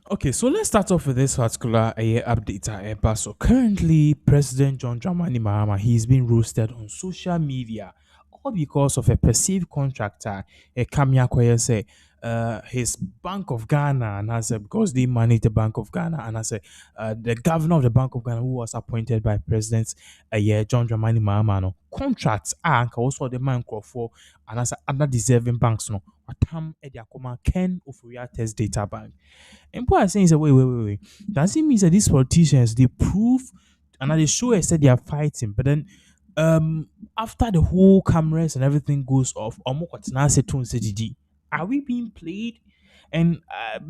Okay, so let's start off with this particular update. So currently, President John Dramani Mahama he's been roasted on social media, all because of a perceived contractor, a Kamia Koye say, his Bank of Ghana, and I said because they manage the Bank of Ghana, and I said the governor of the Bank of Ghana who was appointed by President John Dramani Mahama no contracts and also the man call for and I said other deserving banks no. Watam Edia Koma Ken Ofori Atta's data bank. And people are saying, say, wait. Does it mean that these politicians they prove and they show us that they are fighting, but then after the whole cameras and everything goes off, are we being played? And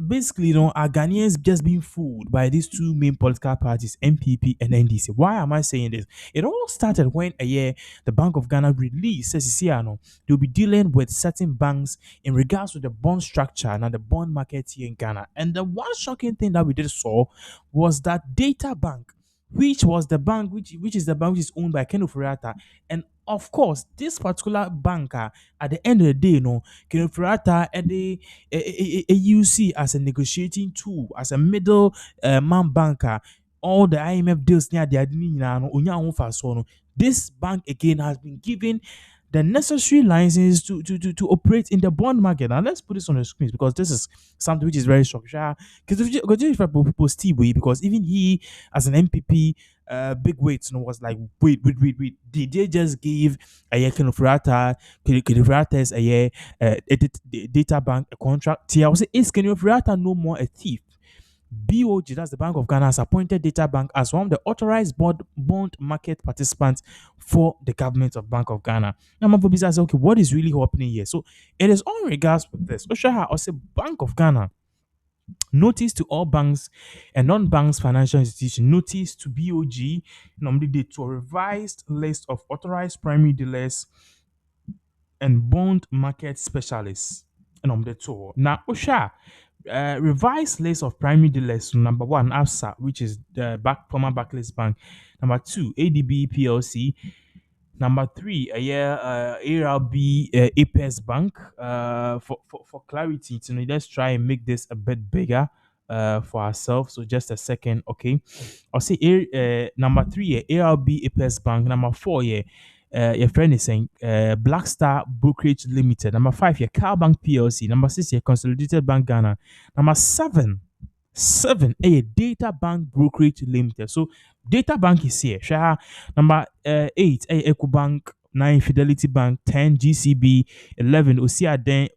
basically, are Ghanaians just being fooled by these two main political parties, MPP and NDC? Why am I saying this? It all started when a year the Bank of Ghana released says they'll be dealing with certain banks in regards to the bond structure and the bond market here in Ghana. And the one shocking thing that we did saw was that Data Bank, which was the bank which is the bank which is owned by Ken Ofori Atta. And of course, this particular banker, at the end of the day, Ken Ofori Atta and they use as a negotiating tool, as a middle man banker. All the IMF deals near the this bank again has been given the necessary license to operate in the bond market. Now let's put this on the screen because this is something which is very shocking. Because because even he as an MPP big weights was like wait did they just give a year Kenofrata is a year data bank a contract? I was say is Kenofrata no more a thief? BOG, that's the Bank of Ghana, has appointed Data Bank as one of the authorized bond market participants for the government of Bank of Ghana. Now, my people say, okay, what is really happening here? So, it is on regards with this. Oshaha also Bank of Ghana notice to all banks and non-banks financial institutions, notice to BOG, normally they to a revised list of authorized primary dealers and bond market specialists. And on the tour. Now, Osha, revised list of primary dealers. Number one, AFSA, which is the former Barclays Bank. Number two, ADB PLC. Number three, ARB APS Bank. For clarity, let's try and make this a bit bigger for ourselves. So just a second, okay. I'll say number three, ARB APS Bank. Number four, your friend is saying Black Star Brokerage Limited. Number five, Car Bank PLC. Number six, Consolidated Bank Ghana. Number seven, Data Bank Brokerage Limited. So Data Bank is here. Number eight, EcoBank. 9 Fidelity Bank, 10 GCB, 11 Osiadian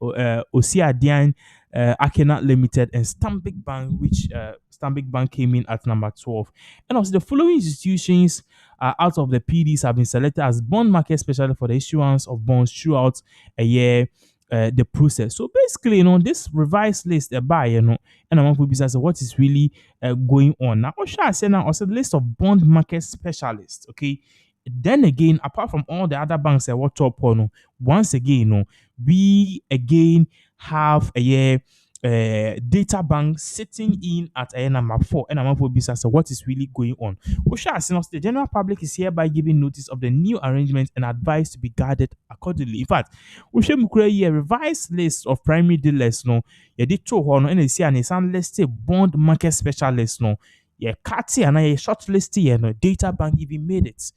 Akena Limited, and Stanbic Bank, which Stanbic Bank came in at number 12. And also the following institutions out of the PDs have been selected as bond market specialist for the issuance of bonds throughout a year. The process. So basically, this revised list, and among people say what is really going on now. What shall I say now? Also, the list of bond market specialists. Okay, then again, apart from all the other banks that what top on, once again, we again have a year data bank sitting in at a number 4 and number 4 business. So what is really going on? The general public is hereby giving notice of the new arrangements and advised to be guarded accordingly. In fact, we should create a revised list of primary dealers. No, yeah, they told her no, and they see and it's listed bond market specialists. No, yeah, Cathy and I shortlisted, data bank even made it.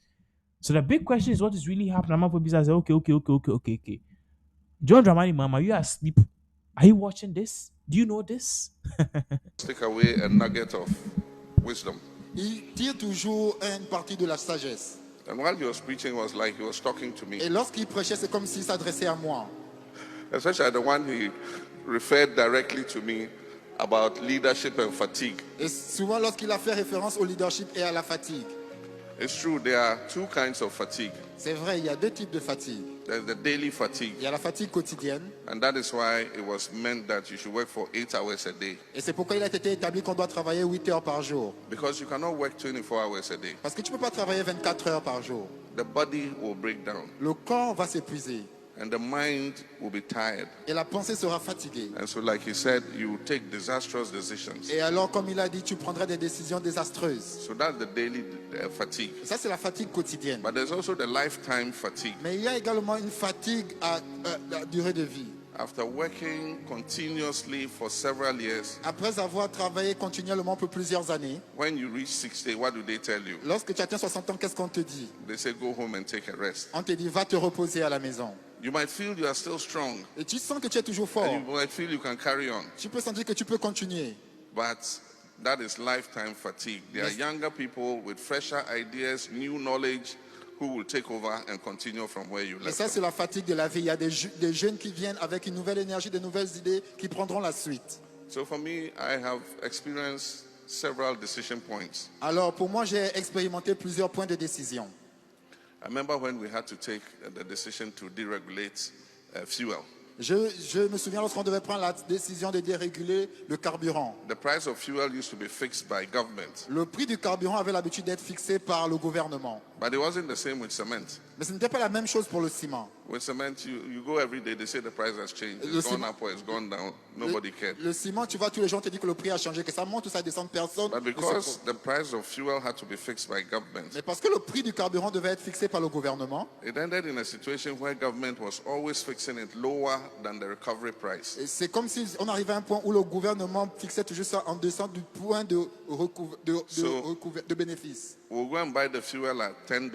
So the big question is what is really happening? I'm for business. Okay. John Dramani Mama, you are asleep. Are you watching this? Do you know this? Take away a nugget of wisdom. Il tire toujours une partie de la sagesse. And while he was preaching, it was like he was talking to me. Et lorsqu'il prêchait, c'est comme s'il s'adressait à moi. Especially the one he referred directly to me about leadership and fatigue. Et souvent, lorsqu'il a fait référence au leadership et à la fatigue. It's true, there are two kinds of fatigue. C'est vrai, il y a deux types de fatigue. There's the daily fatigue. Il y a la fatigue quotidienne. And that is why it was meant that you should work for 8 hours a day. Et c'est pourquoi il a été établi qu'on doit travailler 8 heures par jour. Because you cannot work 24 hours a day. Parce que tu peux pas travailler 24 heures par jour. The body will break down. Le corps va s'épuiser. And the mind will be tired. Et la pensée sera fatiguée. And so like he said, you will take disastrous decisions. Et alors, comme il a dit, tu prendras des décisions désastreuses. So that's the daily fatigue. Et ça, c'est la fatigue quotidienne. But there's also the lifetime fatigue. Mais il y a également une fatigue à durée de vie. after working continuously for several years, Après avoir travaillé continuellement pour plusieurs années, when you reach 60, what do they tell you? lorsque tu atteins 60 ans, qu'est-ce qu'on te dit? They say, go home and take a rest. On te dit, va te reposer à la maison. You might feel you are still strong, Et tu sens que tu es toujours fort. and you might feel you can carry on. Tu peux sentir que tu peux continuer. But that is lifetime fatigue. There are younger people with fresher ideas, new knowledge, who will take over and continue from where you Et left ça, off. c'est la fatigue de la vie. Il y a des jeunes qui viennent avec une nouvelle énergie, de nouvelles idées, qui prendront la suite. So for me, I have experienced several decision points. Alors, pour moi, j'ai expérimenté plusieurs points de décision. I remember when we had to take the decision to deregulate fuel. Je me souviens lorsqu'on devait prendre la décision de déréguler le carburant. The price of fuel used to be fixed by government, Le prix du carburant avait l'habitude d'être fixé par le gouvernement. but it wasn't the same with cement. Mais ce n'était pas la même chose pour le ciment. With cement, you go every day, they say the price has changed. Le It's gone ciment- up or it's gone down. Nobody cared. Le ciment, tu vois, tous les gens te disent que le prix a changé, que ça monte ou ça descend, personne. But ne se because pose. the price of fuel had to be fixed by government, Mais parce que le prix du carburant devait être fixé par le gouvernement, it ended in a situation where government was always fixing it lower than the recovery price. et c'est comme si on arrivait à un point où le gouvernement fixait toujours ça en dessous du point de bénéfice. We'll go and buy the fuel at $10,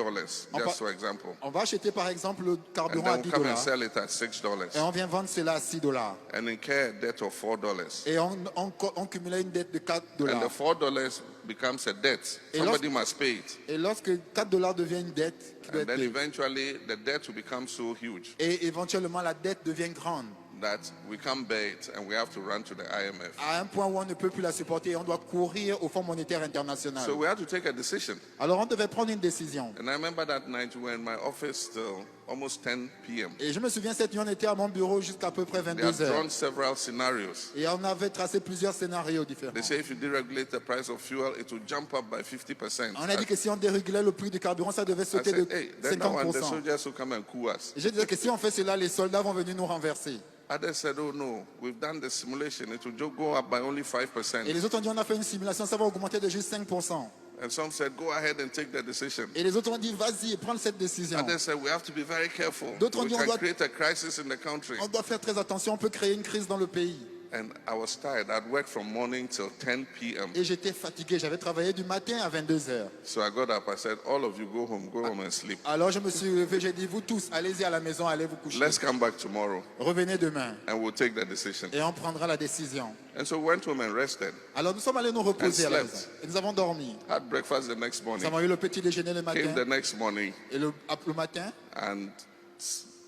On va- just for example. On va acheter par exemple le And carburant then à we'll 10 come and dollars sell it at $6 et on vient vendre cela à 6 dollars. and incur a debt of $4. Et on cumulait une dette de 4 And the dollars. $4 becomes a debt. Et Somebody must pay it. Et lorsque 4 dollars devient une dette qui doit And être then payée, eventually the debt will become so huge et éventuellement la dette devient grande, that we can't bear it and we have to run to the IMF. à un point où on ne peut plus la supporter et on doit courir au Fonds monétaire international. So we had to take a decision. Alors on devait prendre une décision. And I remember that night we were in my office till almost 10 p.m. Et je me souviens, cette nuit, on était à mon bureau jusqu'à peu près They 22 had heures. drawn several scenarios. Et on avait tracé plusieurs scénarios différents. They say if you deregulate the price of fuel, it will jump up by 50%. On a dit que si on dérégulait le prix du carburant, ça devait I sauter de said, hey, then now when the 50%. soldiers will come and coup us. Et je disais que si on fait cela, les soldats vont venir nous renverser. Others said, oh no, we've done the simulation. It will just go up by only Et 5%. les autres ont dit, on a fait une simulation, ça va augmenter de juste 5%. And some said, go ahead and take the decision. Et les autres ont dit, vas-y, prends cette décision. Others said, we have to be very careful. D'autres ont We dit, on can doit- create a crisis in the country. On doit faire très attention, on peut créer une crise dans le pays. And I was tired. I'd worked from morning till 10 p.m. Et j'étais fatigué, j'avais travaillé du matin à 22 heures. So I got up. I said, all of you go home and sleep. Alors je me suis levé, j'ai dit, vous tous, allez-y à la maison, allez vous coucher. Let's come back tomorrow Revenez demain and we'll take the decision. et on prendra la décision. And so we went home and rested. Alors nous sommes allés nous reposer à la slept. maison. Et nous avons dormi. Had breakfast the next Nous morning. avons eu le petit déjeuner le Came the matin. next morning, Et le matin, and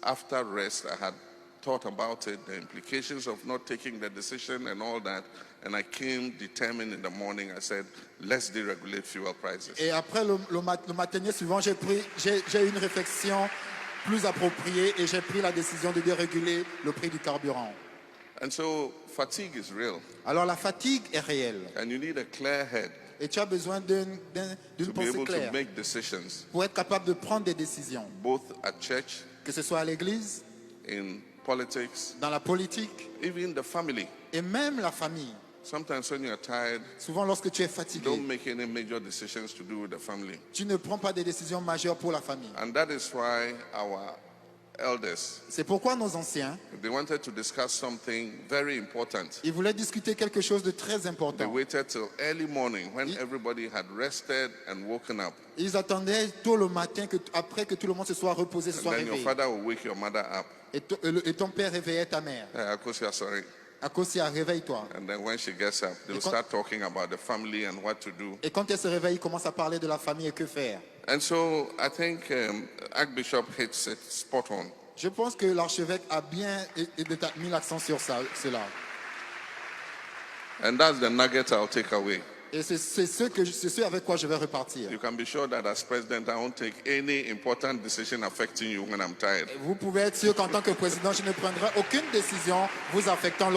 after rest, I had thought about it, the implications of not taking the decision and all that. And I came determined in the morning. I said, let's deregulate fuel prices. et après le matin suivant, j'ai eu une réflexion plus appropriée et j'ai pris la décision de déréguler le prix du carburant. And so fatigue is real. Alors la fatigue est réelle And you need a clear head et tu as besoin d'une to be pensée able to claire make decisions, pour être capable de prendre des décisions, both at church, que ce soit à l'église, in politics, dans la politique even the family. et même la famille. Sometimes when you're tired, Souvent lorsque tu es fatigué, don't make any major decisions to do with the family. tu ne prends pas des décisions majeures pour la famille. And that is why our elders, C'est pourquoi nos anciens, they wanted to discuss something very important. ils voulaient discuter quelque chose de très They important. waited till early morning when everybody had rested and woken up. Ils attendaient tôt le matin, après que tout le monde se soit reposé, se And soit then your réveillé. father will wake your mother up. Et ton père réveillait ta mère. Akosia, sorry. Akosia, réveille-toi. And then when she gets up, they'll start talking about the family and what to do. Et quand elle se réveille, il commence à parler de la famille et que faire. And so I think Archbishop hits it spot on. Je pense que l'archevêque a bien mis l'accent sur cela. And that's the nugget I'll take away. Et c'est ce avec quoi je vais repartir. You can be sure that as president, I won't take any important decision affecting you when I'm tired. Vous pouvez être sûr qu'en tant que président, je ne prendrai aucune décision vous affectant